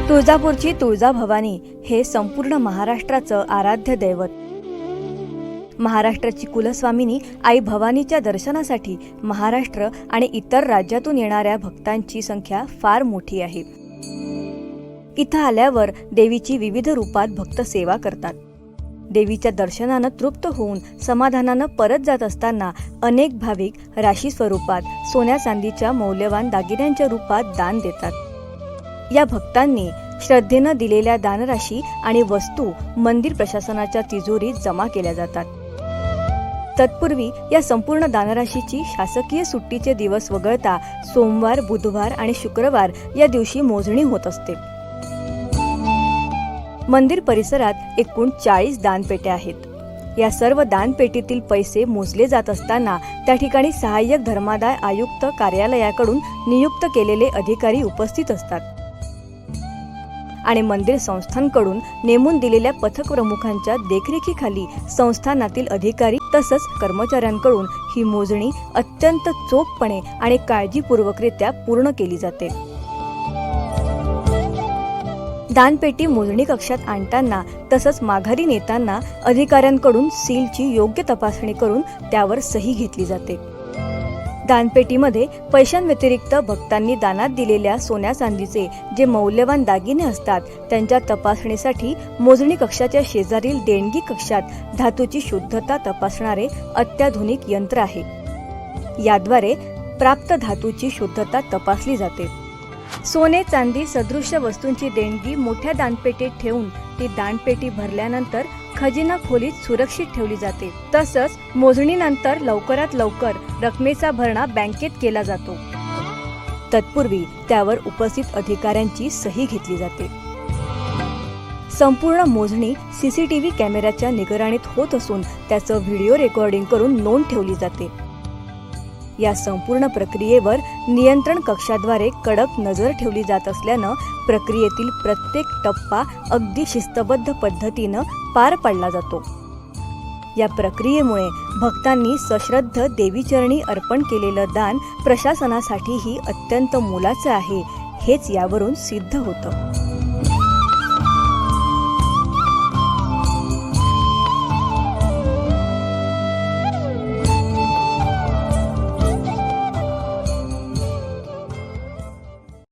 तुळजापूरची तुळजाभवानी हे संपूर्ण महाराष्ट्राचं आराध्य दैवत. महाराष्ट्राची कुलस्वामिनी आई भवानीच्या दर्शनासाठी महाराष्ट्र आणि इतर राज्यातून येणाऱ्या भक्तांची संख्या फार मोठी आहे. इथं आल्यावर देवीची विविध रूपात भक्त सेवा करतात. देवीच्या दर्शनानं तृप्त होऊन समाधानानं परत जात असताना अनेक भाविक राशी स्वरूपात सोन्या चांदीच्या मौल्यवान दागिन्यांच्या रूपात दान देतात. या भक्तांनी श्रद्धेनं दिलेल्या दानराशी आणि वस्तू मंदिर प्रशासनाच्या तिजोरीत जमा केल्या जातात. तत्पूर्वी या संपूर्ण दानराशीची शासकीय सुट्टीचे दिवस वगळता सोमवार, बुधवार आणि शुक्रवार या दिवशी मोजणी होत असते. मंदिर परिसरात एकूण 40 दानपेट्या आहेत. या सर्व दानपेटीतील पैसे मोजले जात असताना त्या ठिकाणी सहाय्यक धर्मादाय आयुक्त कार्यालयाकडून नियुक्त केलेले अधिकारी उपस्थित असतात आणि मंदिर संस्थांकडून नेमून दिलेल्या पथक प्रमुखांच्या देखरेखीखाली संस्थानातील अधिकारी तसंच कर्मचाऱ्यांकडून ही मोजणी अत्यंत चोखपणे आणि काळजीपूर्वकरित्या पूर्ण केली जाते. दानपेटी मोजणी कक्षात आणताना तसंच माघारी नेताना अधिकाऱ्यांकडून सीलची योग्य तपासणी करून त्यावर सही घेतली जाते. दानपेटीमध्ये पैशांव्यतिरिक्त भक्तांनी दानात दिलेल्या सोन्या चांदीचे जे मौल्यवान दागिने असतात त्यांच्या तपासणीसाठी मोजणी कक्षाच्या शेजारील देणगी कक्षात धातूची शुद्धता तपासणारे अत्याधुनिक यंत्र आहे. याद्वारे प्राप्त धातूची शुद्धता तपासली जाते. सोने चांदी सदृश्य वस्तूंची देणगी मोठ्या दानपेटीत ठेवून ती दानपेटी भरल्यानंतर खजिना खोलीत सुरक्षित ठेवली जाते. तसंच मोजणीनंतर लवकरात लवकर रकमेचा भरणा बँकेत केला जातो. तत्पूर्वी त्यावर उपस्थित अधिकाऱ्यांची सही घेतली जाते. संपूर्ण मोजणी सीसीटीव्ही कॅमेऱ्याच्या निगराणीत होत असून त्याचं व्हिडिओ रेकॉर्डिंग करून नोंद ठेवली जाते. या संपूर्ण प्रक्रियेवर नियंत्रण कक्षाद्वारे कडक नजर ठेवली जात असल्यानं प्रक्रियेतील प्रत्येक टप्पा अगदी शिस्तबद्ध पद्धतीनं पार पाडला जातो. या प्रक्रियेमुळे भक्तांनी सश्रद्ध देवीचरणी अर्पण केलेलं दान प्रशासनासाठीही अत्यंत मोलाचं आहे हेच यावरून सिद्ध होतं.